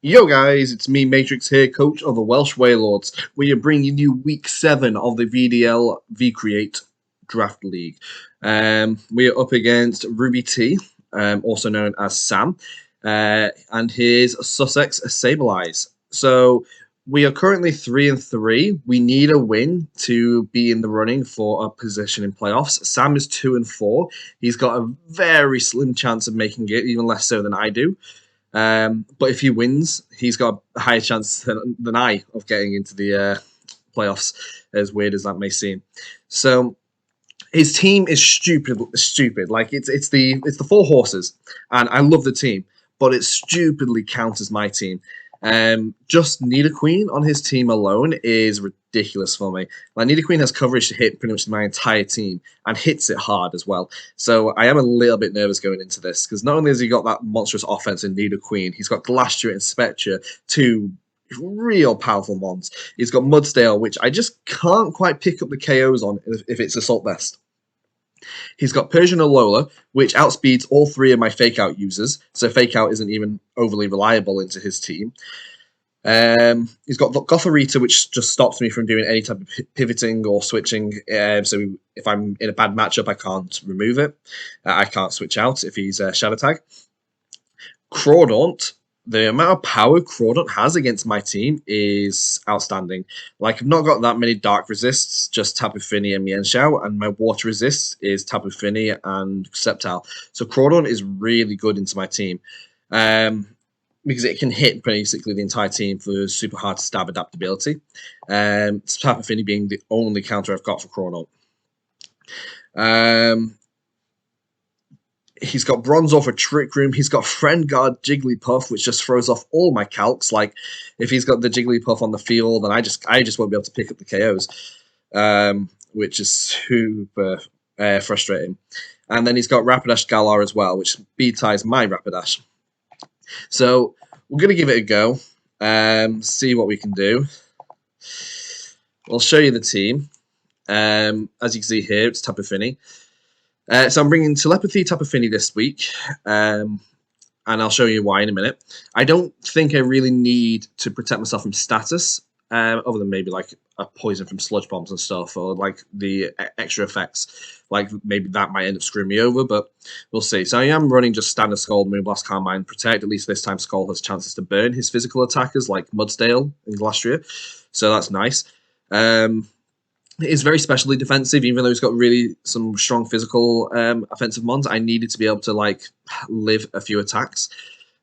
Yo guys, it's me Matrix here, coach of the Welsh Wailords. We are bringing you week 7 of the VDL VCreate Draft League. We are up against Ruby T, also known as Sam, and his Sussex Sableyes. So we are currently 3-3. We need a win to be in the running for a position in playoffs. Sam is 2-4. He's got a very slim chance of making it, even less so than I do. But if he wins, he's got a higher chance than I of getting into the playoffs, as weird as that may seem. So his team is stupid. Like it's the 4 horses, and I love the team, but it stupidly counts as my team. Just Nido Queen on his team alone is ridiculous for me. Like Nido Queen has coverage to hit pretty much my entire team and hits it hard as well. So I am a little bit nervous going into this because not only has he got that monstrous offense in Nido Queen, he's got Glastrier and Spectre, 2 real powerful mons. He's got Mudsdale, which I just can't quite pick up the KOs on if it's Assault Vest. He's got Persian Alola, which outspeeds all 3 of my Fake Out users, so Fake Out isn't even overly reliable into his team. He's got Gotharita, which just stops me from doing any type of pivoting or switching. So if I'm in a bad matchup, I can't remove it. I can't switch out if he's Shadow Tag. Crawdaunt. The amount of power Crawdaunt has against my team is outstanding. Like, I've not got that many Dark Resists, just Tapu Fini and Mienshao, and my Water Resists is Tapu Fini and Sceptile. So Crawdaunt is really good into my team. Because it can hit basically the entire team for super hard to stab adaptability. Tapu Fini being the only counter I've got for Crawdaunt. He's got Bronzor for Trick Room. He's got Friend Guard Jigglypuff, which just throws off all my calcs. Like, if he's got the Jigglypuff on the field, then I just won't be able to pick up the KOs, which is super frustrating. And then he's got Rapidash Galar as well, which B-ties my Rapidash. So we're going to give it a go, see what we can do. I'll show you the team. As you can see here, it's Tapu Fini. So I'm bringing Telepathy Tapu Fini this week, and I'll show you why in a minute. I don't think I really need to protect myself from status, other than maybe like a poison from sludge bombs and stuff, or like the extra effects. Like maybe that might end up screwing me over, but we'll see. So I am running just standard Skull, Moonblast, Carmine, Protect. At least this time Skull has chances to burn his physical attackers like Mudsdale and Glastrier, so that's nice. It is very specially defensive, even though he's got really some strong physical offensive mons. I needed to be able to like live a few attacks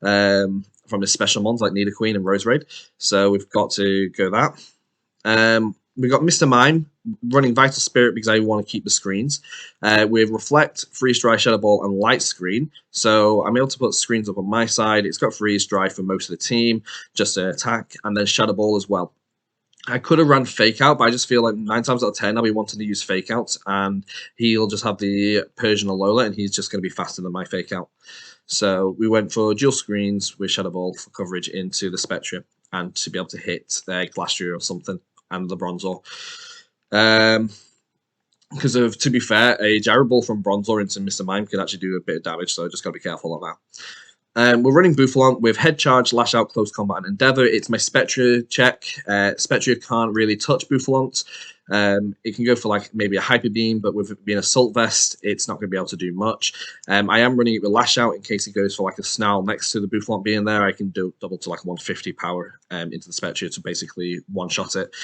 from his special mons like Nido Queen and Roserade. So we've got to go that. We've got Mr. Mime running Vital Spirit because I want to keep the screens. With Reflect, Freeze Dry, Shadow Ball, and Light Screen. So I'm able to put screens up on my side. It's got Freeze Dry for most of the team, just an attack, and then Shadow Ball as well. I could have run Fake Out, but I just feel like 9 times out of 10 I'll be wanting to use Fake Out, and he'll just have the Persian Alola, and he's just going to be faster than my Fake Out. So we went for dual screens with Shadow Ball for coverage into the Spectre, and to be able to hit their Glastrier or something, and the Bronzor. Because to be fair, a Gyro Ball from Bronzor into Mr. Mime can actually do a bit of damage, so I just got to be careful of that. We're running Bouffalon with Head Charge, Lash Out, Close Combat, and Endeavour. It's my Spectre check. Spectre can't really touch Bouffalon. It can go for like maybe a Hyper Beam, but with it being Assault Vest, it's not going to be able to do much. I am running it with Lash Out in case he goes for like a Snarl next to the Bouffalon being there. I can do double to like 150 power into the Spectre to basically one-shot it.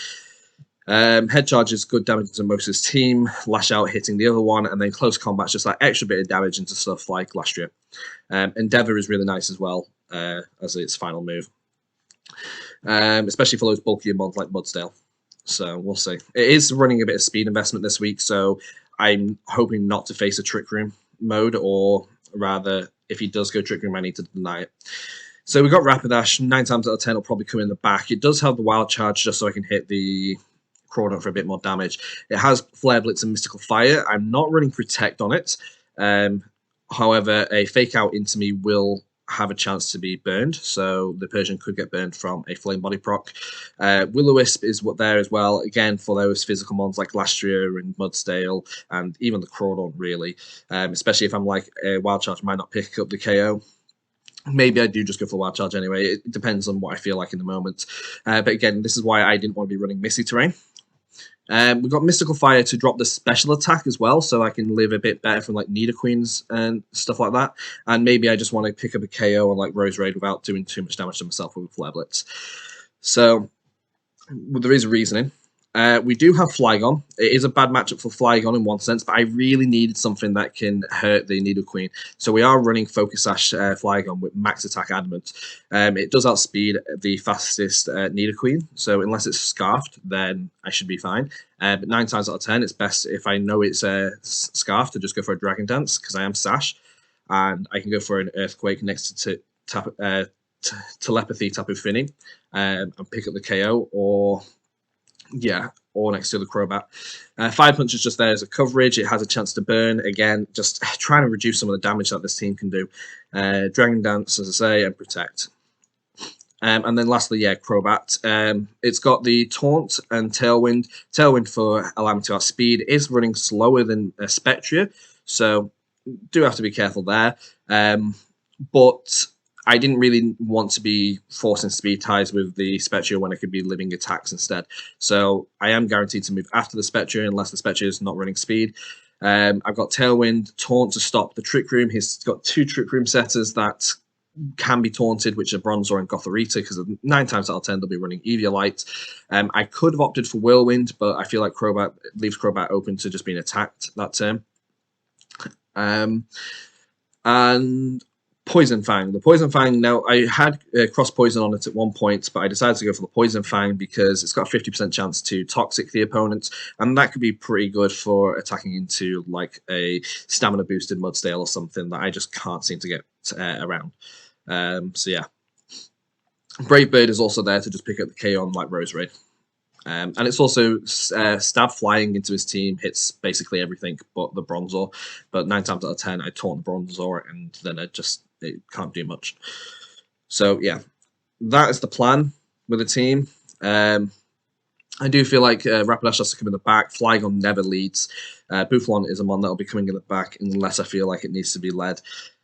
Head Charge is good damage into most of his team, Lash Out hitting the other one, and then Close Combat's just like extra bit of damage into stuff like Glastrier. Endeavour is really nice as well as its final move, especially for those bulkier mons like Mudsdale. So we'll see. It is running a bit of speed investment this week, so I'm hoping not to face a Trick Room mode, or rather, if he does go Trick Room, I need to deny it. So we got Rapidash. 9 times out of 10 it'll probably come in the back. It does have the Wild Charge just so I can hit the Crawdaunt for a bit more damage. It has Flare Blitz and Mystical Fire. I'm not running Protect on it. However, a Fake Out into me will have a chance to be burned, so the Persian could get burned from a Flame Body proc. Will-O-Wisp is there as well, again, for those physical mons like Glastrier and Mudsdale, and even the Crawdaunt, really. Especially if I'm like, Wild Charge might not pick up the KO. Maybe I do just go for wild charge anyway. It depends on what I feel like in the moment. But again, this is why I didn't want to be running Misty Terrain. We've got Mystical Fire to drop the special attack as well, so I can live a bit better from like Nidoqueens and stuff like that. And maybe I just want to pick up a KO on like Rose Raid without doing too much damage to myself with Flare Blitz. So there is reasoning. We do have Flygon. It is a bad matchup for Flygon in one sense, but I really needed something that can hurt the Nidoqueen. So we are running Focus Sash Flygon with Max Attack Adamant. It does outspeed the fastest Nidoqueen, so unless it's Scarfed, then I should be fine. But 9 times out of 10, it's best if I know it's Scarfed to just go for a Dragon Dance, because I am Sash, and I can go for an Earthquake next to Telepathy Tapu Fini and pick up the KO, or next to the Crobat. Fire Punch is just there as a coverage. It has a chance to burn. Again, just trying to reduce some of the damage that this team can do. Dragon Dance, as I say, and Protect. And then lastly, Crobat. It's got the Taunt and Tailwind. Tailwind for allowing me to outspeed is running slower than Spectria, so do have to be careful there. But I didn't really want to be forcing speed ties with the Spectria when I could be living attacks instead. So I am guaranteed to move after the Spectria unless the Spectria is not running speed. I've got Tailwind, Taunt to stop the Trick Room. He's got 2 Trick Room setters that can be taunted, which are Bronzor and Gothorita, because 9 times out of 10 they'll be running Eviolite. I could have opted for Whirlwind, but I feel like Crobat leaves Crobat open to just being attacked that turn. And Poison Fang. The Poison Fang, now I had Cross Poison on it at one point, but I decided to go for the Poison Fang because it's got a 50% chance to Toxic the opponent, and that could be pretty good for attacking into like a stamina boosted Mudsdale or something that I just can't seem to get around. So yeah. Brave Bird is also there to just pick up the KO on like Rose Raid. And it's also Stab flying into his team, hits basically everything but the Bronzor. But 9 times out of 10, I taunt the Bronzor, and then it can't do much. So yeah, that is the plan with the team. I do feel like Rapidash has to come in the back. Flygon never leads. Bouffalant is a mon that will be coming in the back unless I feel like it needs to be led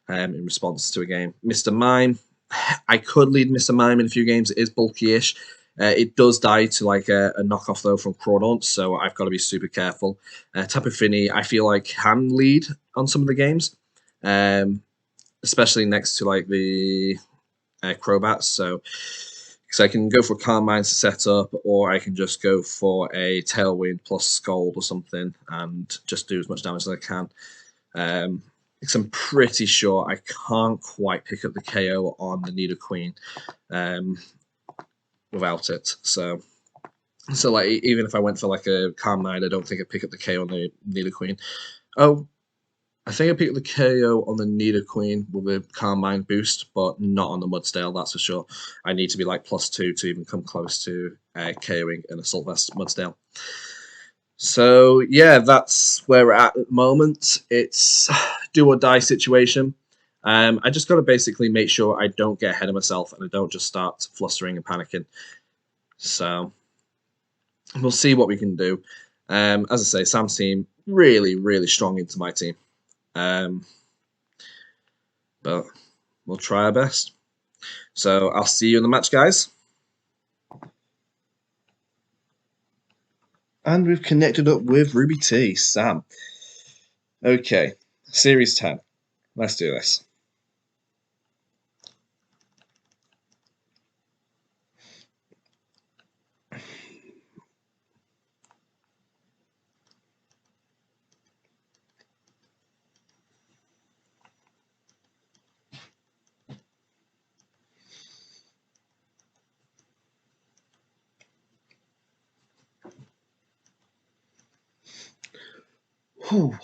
in response to a game. Mr. Mime, I could lead Mr. Mime in a few games. It is bulky-ish. It does die to like a knockoff though from Crawdaunt, so I've got to be super careful. Tapu Fini, I feel like can lead on some of the games, especially next to like the Crobats. So I can go for Calm Minds to set up, or I can just go for a Tailwind plus Scold or something and just do as much damage as I can. Because I'm pretty sure I can't quite pick up the KO on the Nidoqueen without it. So like even if I went for like a Calm Mind, I don't think I'd pick up the KO on the Nidoqueen. Oh, I think I picked up the KO on the Nidoqueen with a Calm Mind boost, but not on the Mudsdale, that's for sure. I need to be like +2 to even come close to KOing an Assault Vest Mudsdale. So yeah, that's where we're at the moment. It's do or die situation. I just got to basically make sure I don't get ahead of myself and I don't just start flustering and panicking. So we'll see what we can do. As I say, Sam's team really, really strong into my team. But we'll try our best. So I'll see you in the match, guys. And we've connected up with Ruby T, Sam. Okay, Series 10. Let's do this. Whew.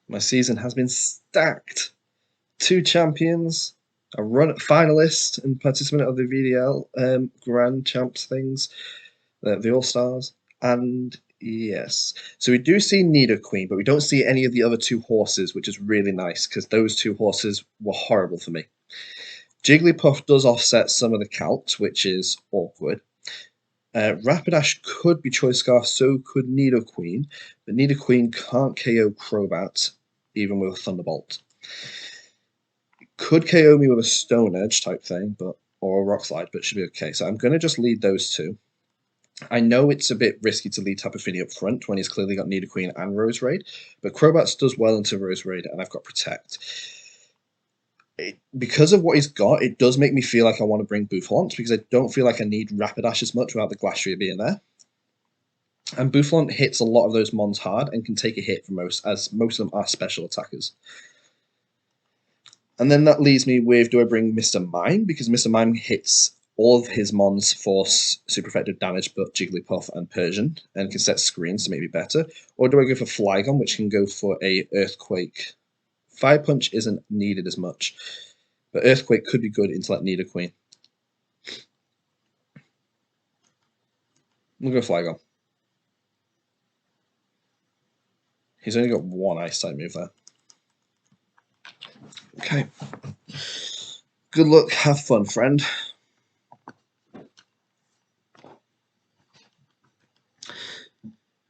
My season has been stacked. 2 champions, a run finalist and participant of the VDL Grand Champs things, the All Stars, and yes. So we do see Nidoqueen, but we don't see any of the other 2 horses, which is really nice because those 2 horses were horrible for me. Jigglypuff does offset some of the calcs, which is awkward. Rapidash could be Choice Scarf, so could Nidoqueen, but Nidoqueen can't KO Crobat even with a Thunderbolt. Could KO me with a Stone Edge type thing, or a Rock Slide, but it should be okay. So I'm going to just lead those two. I know it's a bit risky to lead Tapu Fini up front when he's clearly got Nidoqueen and Roserade, but Crobat does well into Roserade, and I've got Protect. Because of what he's got, it does make me feel like I want to bring Boufflant, because I don't feel like I need Rapidash as much without the Glastrier being there. And Boufflant hits a lot of those mons hard and can take a hit from most, as most of them are special attackers. And then that leaves me with, do I bring Mr. Mime? Because Mr. Mime hits all of his mons for super effective damage, but Jigglypuff and Persian, and can set screens to make me better. Or do I go for Flygon, which can go for a Earthquake? Fire Punch isn't needed as much, but Earthquake could be good into that Nidoqueen. We'll go Flygon. He's only got one Ice type move there. Okay. Good luck, have fun, friend.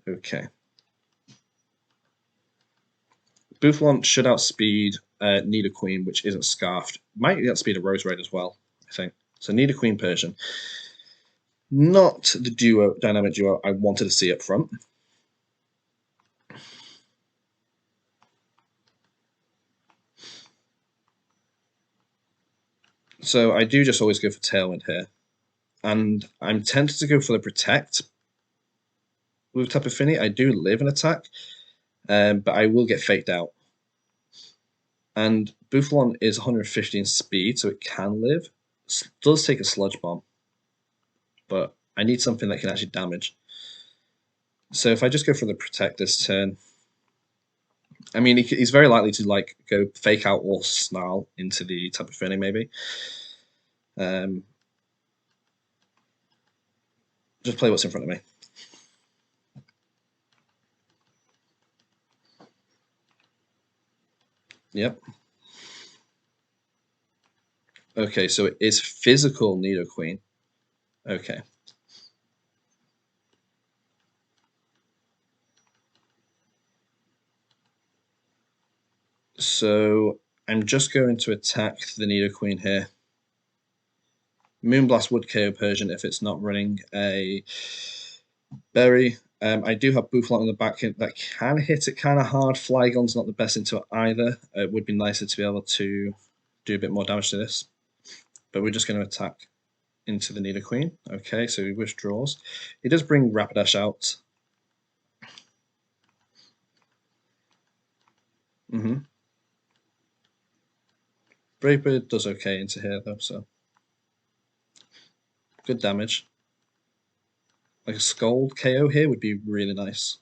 Okay. Boufflant should outspeed Nidoqueen, which isn't Scarfed. Might outspeed a Roserade as well, I think. So Nidoqueen Persian. Not the dynamic duo I wanted to see up front. So I do just always go for Tailwind here. And I'm tempted to go for the Protect with Tapu Fini. I do live an attack, but I will get faked out. And Boufflant is 115 speed, so it can live. It does take a Sludge Bomb, but I need something that can actually damage. So if I just go for the Protect this turn, I mean, he's very likely to go Fake Out or Snarl into the Tapu Fini maybe. Just play what's in front of me. Yep. Okay, so it is physical Nidoqueen. Okay. So I'm just going to attack the Nidoqueen here. Moonblast would KO Persian if it's not running a Berry. I do have Boufflant on the back that can hit it kind of hard. Flygon's not the best into it either. It would be nicer to be able to do a bit more damage to this. But we're just going to attack into the Nidoqueen. Okay, so he withdraws. He does bring Rapidash out. Brave Bird does okay into here though, so good damage. Like a Scold KO here would be really nice.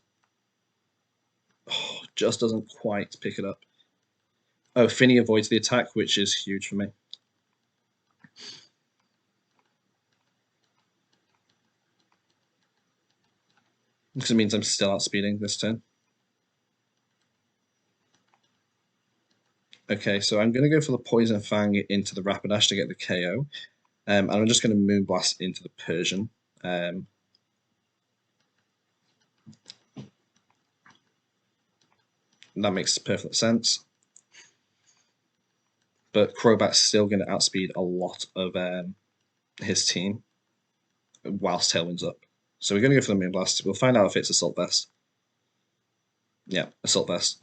Oh, just doesn't quite pick it up. Oh, Fini avoids the attack, which is huge for me. Because it means I'm still outspeeding this turn. Okay, so I'm going to go for the Poison Fang into the Rapidash to get the KO. And I'm just going to Moonblast into the Persian. That makes perfect sense. But Crobat's still going to outspeed a lot of his team whilst Tailwind's up. So we're going to go for the Moonblast. We'll find out if it's Assault Vest. Yeah, Assault Vest.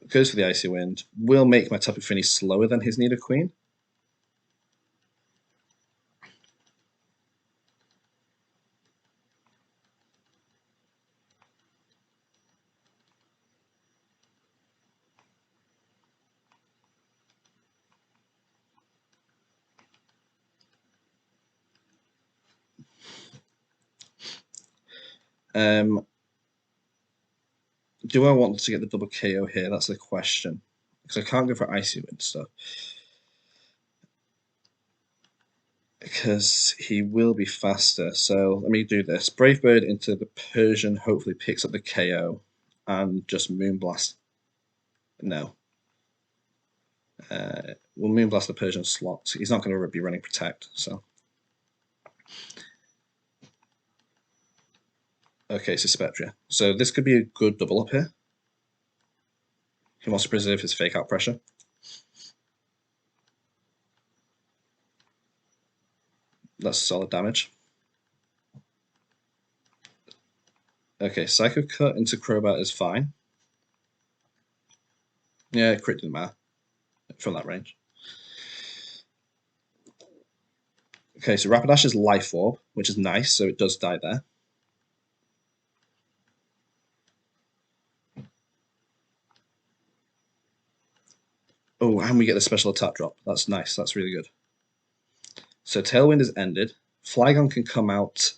Goes for the Icy Wind. Will make my Tapu Fini slower than his Nidoqueen. Do I want to get the double KO here? That's the question. Because I can't go for Icy Wind stuff. Because he will be faster. So let me do this. Brave Bird into the Persian hopefully picks up the KO. And just Moonblast. No. We'll Moonblast the Persian slot. He's not going to be running Protect, so. Okay, so Spectria. So this could be a good double up here. He wants to preserve his fake out pressure. That's solid damage. Okay, Psycho Cut into Crobat is fine. Yeah, crit didn't matter from that range. Okay, so Rapidash is Life Orb, which is nice, so it does die there. Oh, and we get the special attack drop. That's nice, that's really good. So Tailwind is ended. Flygon can come out,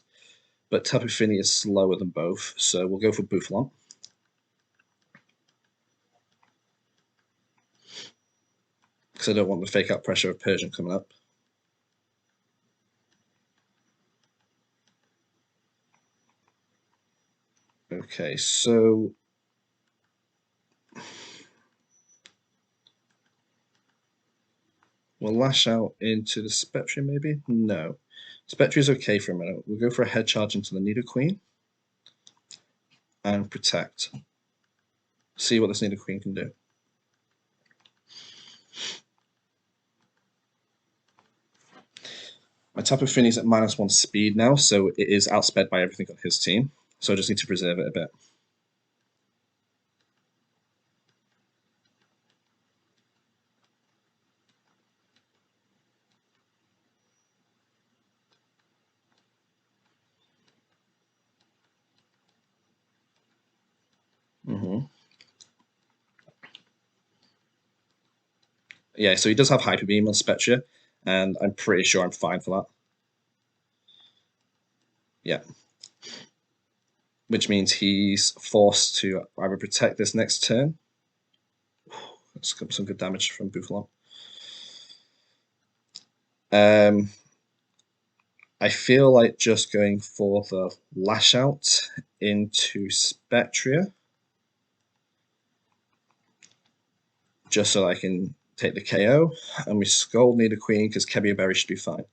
but Tapu Fini is slower than both, so we'll go for Bouffalant. Because I don't want the fake out pressure of Persian coming up. Okay, so we'll lash out into the Spectrum, maybe? No. Spectre is okay for a minute. We'll go for a head charge into the Nidoqueen and Protect. See what this Nidoqueen can do. My Tapu Fini's at -1 speed now, so it is outsped by everything on his team. So I just need to preserve it a bit. Yeah, so he does have Hyper Beam on Spectre, and I'm pretty sure I'm fine for that. Yeah. Which means he's forced to either protect this next turn. That's some good damage from Bouffalant. I feel like just going for the Lash Out into Spectria, just so I can take the KO, and we Skull Nidoqueen because Kebia Berry should be fine.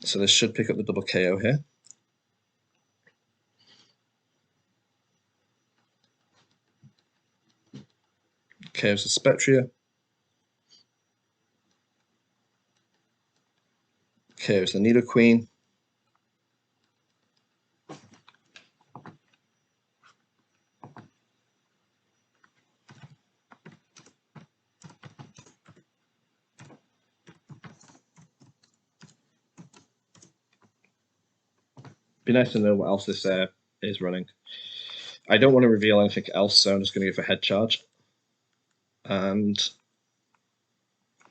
So this should pick up the double KO here. KO's the Spectria. KO's the Nidoqueen. Be nice to know what else this is running. I don't want to reveal anything else, so I'm just going to go for Head Charge and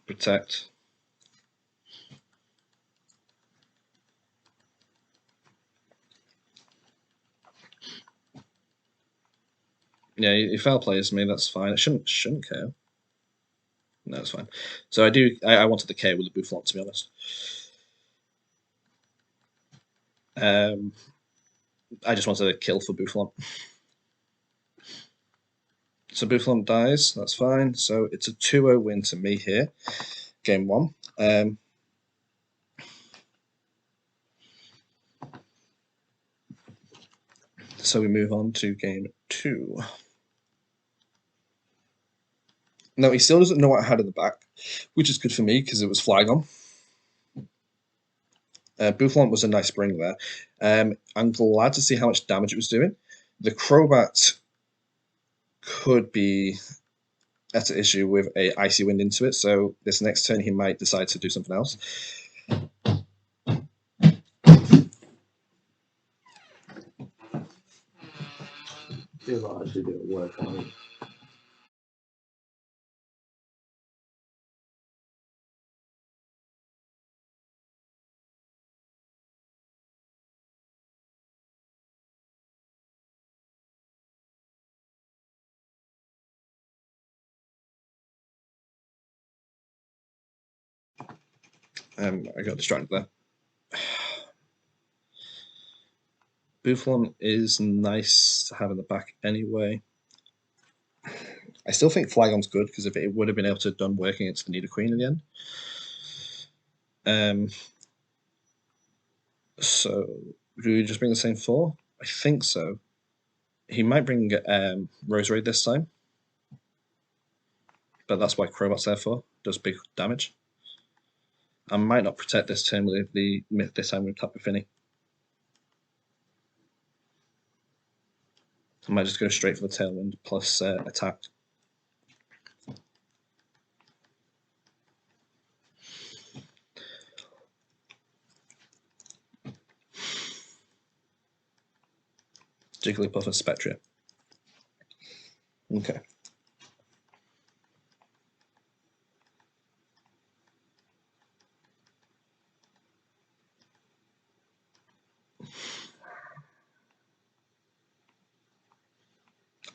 Protect. Yeah, he foul plays me. That's fine. It shouldn't KO. No, it's fine. So I wanted the KO with the Bouffalant, to be honest. I just wanted a kill for Bouffalant. So Bouffalant dies. That's fine. So it's a 2-0 win to me here. Game 1. So we move on to game 2. Now, he still doesn't know what I had in the back, which is good for me because it was Flygon. Bouffalant was a nice bring there. I'm glad to see how much damage it was doing. The Crobat could be at an issue with a Icy Wind into it, so this next turn he might decide to do something else. Feels like I should do it work on it. I got distracted there. Buffon is nice to have in the back anyway. I still think Flygon's good because if it would have been able to have done working against the Nidoqueen in the end. So do we just bring the same 4? I think so. He might bring Roserade this time, but that's why Crobot's there for. Does big damage. I might not protect this turn with this time with Tapu Fini. I might just go straight for the Tailwind plus attack. Jigglypuff and Spectria. Okay.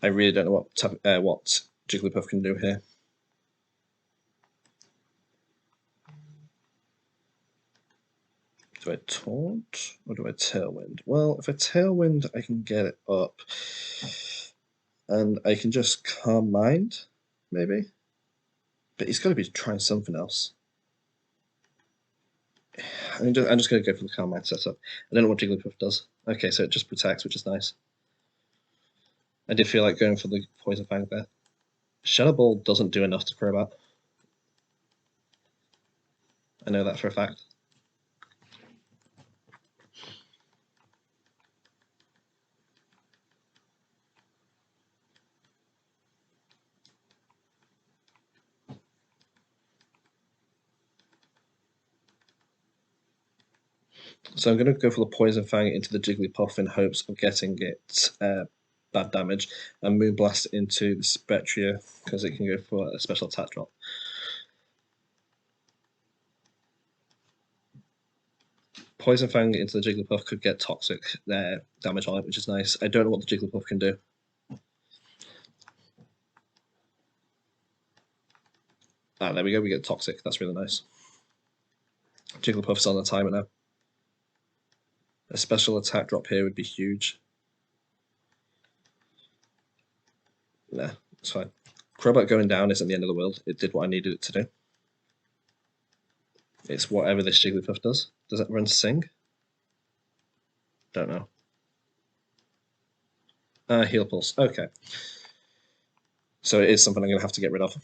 I really don't know what Jigglypuff can do here. Do I Taunt or do I Tailwind? Well, if I Tailwind, I can get it up. And I can just Calm Mind, maybe? But he's got to be trying something else. I'm just going to go for the Calm Mind setup. I don't know what Jigglypuff does. Okay, so it just protects, which is nice. I did feel like going for the Poison Fang there. Shadow Ball doesn't do enough to Crobat. I know that for a fact. So I'm going to go for the Poison Fang into the Jigglypuff in hopes of getting it bad damage, and Moonblast into the Spectria because it can go for a special attack drop. Poison Fang into the Jigglypuff could get toxic damage on it, which is nice. I don't know what the Jigglypuff can do. Ah, there we go, we get toxic. That's really nice. Jigglypuff's on the timer now. A special attack drop here would be huge. Nah, it's fine. Crobat going down isn't the end of the world. It did what I needed it to do. It's whatever this Jigglypuff does. Does it run Sing? Don't know. Heal Pulse. Okay. So it is something I'm going to have to get rid of.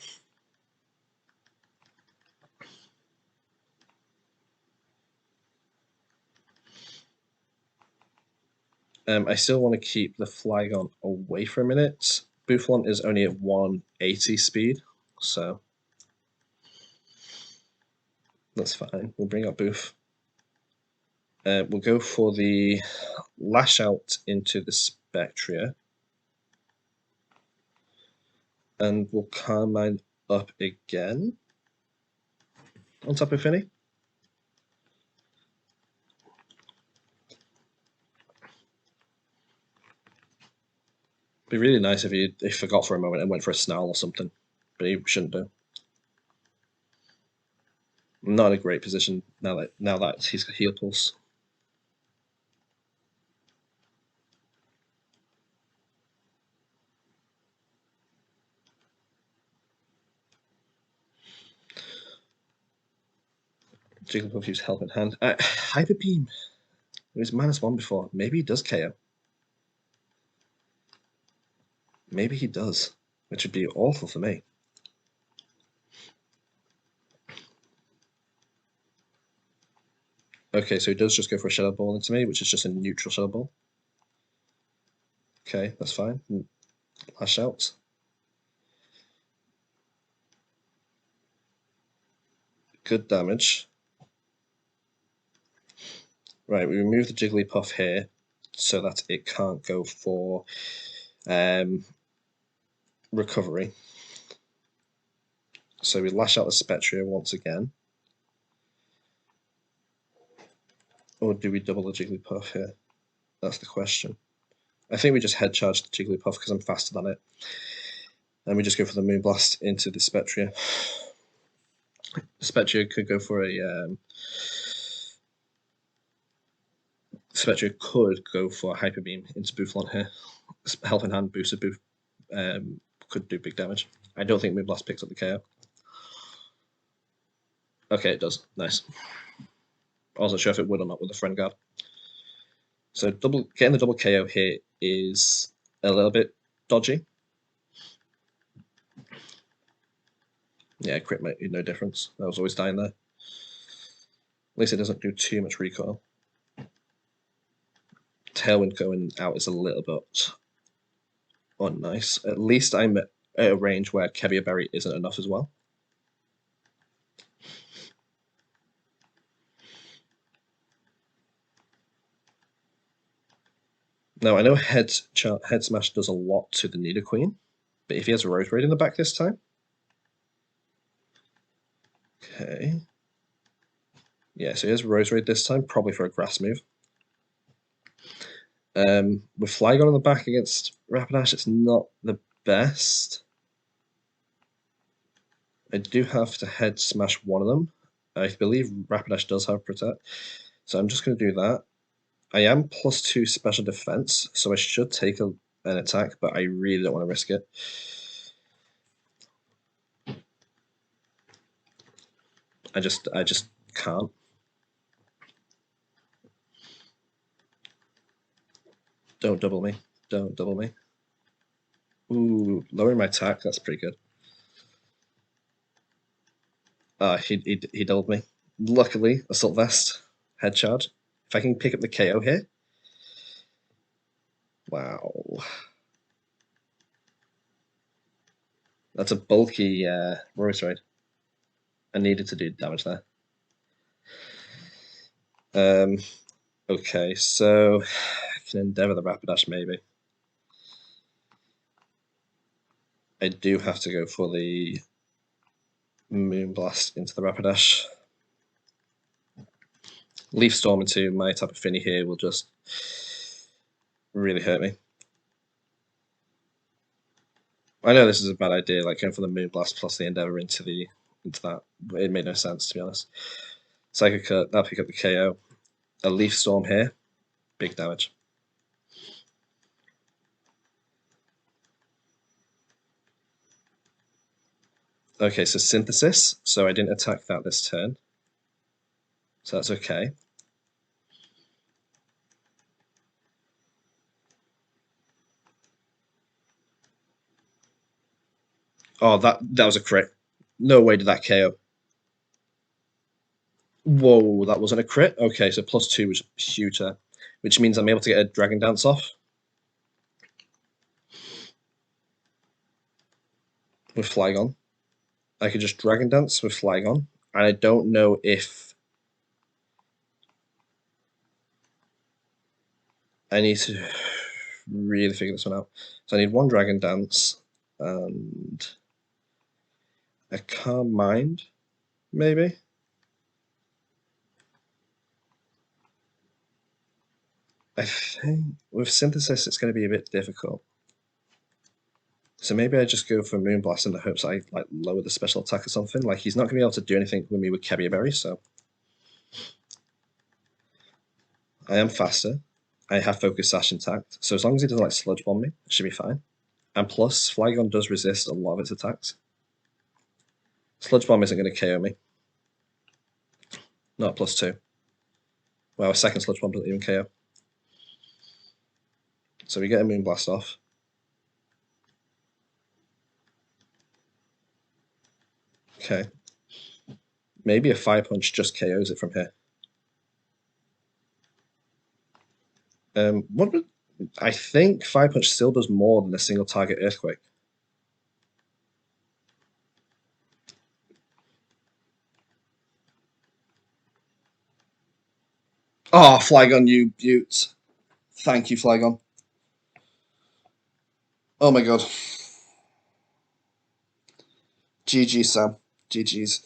I still want to keep the Flygon away for a minute. Buffon is only at 180 speed, so that's fine. We'll bring up Boof. We'll go for the Lash Out into the Spectria. And we'll Calm Mind up again on Tapu Fini. Be really nice if he forgot for a moment and went for a Snarl or something, but he shouldn't do. I'm not in a great position now that he's got Heal Pulse. Jigglypuff used Helping Hand. Hyper Beam. It was -1 before. Maybe he does KO. Maybe he does, which would be awful for me. Okay, so he does just go for a Shadow Ball into me, which is just a neutral Shadow Ball. Okay, that's fine. Lash Out. Good damage. Right, we remove the Jigglypuff here so that it can't go for recovery. So we lash out the Spectria once again. Or do we double the Jigglypuff here? That's the question. I think we just head charge the Jigglypuff because I'm faster than it. And we just go for the Moonblast into the Spectria. Spectre could go for a Spectre could go for a Hyper Beam into Boufflant here. Helping Hand boosted Boof could do big damage. I don't think Moonblast picks up the KO. Okay, it does. Nice. I wasn't sure if it would or not with the Friend Guard. So getting the double KO here is a little bit dodgy. Yeah, crit made no difference. I was always dying there. At least it doesn't do too much recoil. Tailwind going out is a little bit unnice. At least I'm at a range where Kevier Berry isn't enough as well. Now, I know Head Smash does a lot to the Nidoqueen, but if he has a Rose Raid in the back this time... Okay. Yeah, so he has Rose Raid this time, probably for a Grass move. With Flygon on the back against Rapidash, it's not the best. I do have to Head Smash one of them. I believe Rapidash does have Protect, so I'm just going to do that. I am +2 special defense, so I should take an attack, but I really don't want to risk it. I just can't. Don't double me. Don't double me. Ooh, lowering my attack, that's pretty good. He doubled me. Luckily, Assault Vest, Head Charge. If I can pick up the KO here. Wow. That's a bulky Rose Raid. I needed to do damage there. Okay, so I can Endeavour the Rapidash maybe. I do have to go for the Moonblast into the Rapidash. Leaf Storm into my Tapu Fini here will just really hurt me. I know this is a bad idea, like going for the Moonblast plus the Endeavour into that. It made no sense, to be honest. Psychic Cut, that'll pick up the KO. A Leaf Storm here, big damage. Okay, so Synthesis, so I didn't attack that this turn. So that's okay. Oh, that was a crit. No way did that KO. Whoa, that wasn't a crit? Okay, so +2 was huge there, which means I'm able to get a Dragon Dance off. With Flygon. I could just Dragon Dance with Flygon, and I don't know if I need to really figure this one out. So I need one Dragon Dance and a Calm Mind, maybe? I think with Synthesis it's going to be a bit difficult. So maybe I just go for Moonblast in the hopes I like lower the special attack or something. Like he's not going to be able to do anything with me with Kevier Berry, so I am faster. I have Focus Sash intact, so as long as he doesn't like Sludge Bomb me, it should be fine. And plus, Flygon does resist a lot of its attacks. Sludge Bomb isn't going to KO me. Not +2. Well, a second Sludge Bomb doesn't even KO. So we get a Moonblast off. Okay. Maybe a Fire Punch just KOs it from here. I think Fire Punch still does more than a single target Earthquake. Oh, Flygon, you beaut. Thank you, Flygon. Oh my god. GG, Sam. GG's.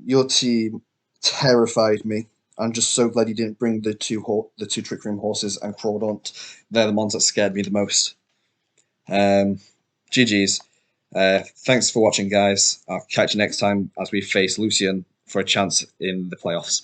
Your team terrified me. I'm just so glad you didn't bring the two Trick Room horses and Crawdaunt. They're the ones that scared me the most. GG's. Thanks for watching, guys. I'll catch you next time as we face Lucian for a chance in the playoffs.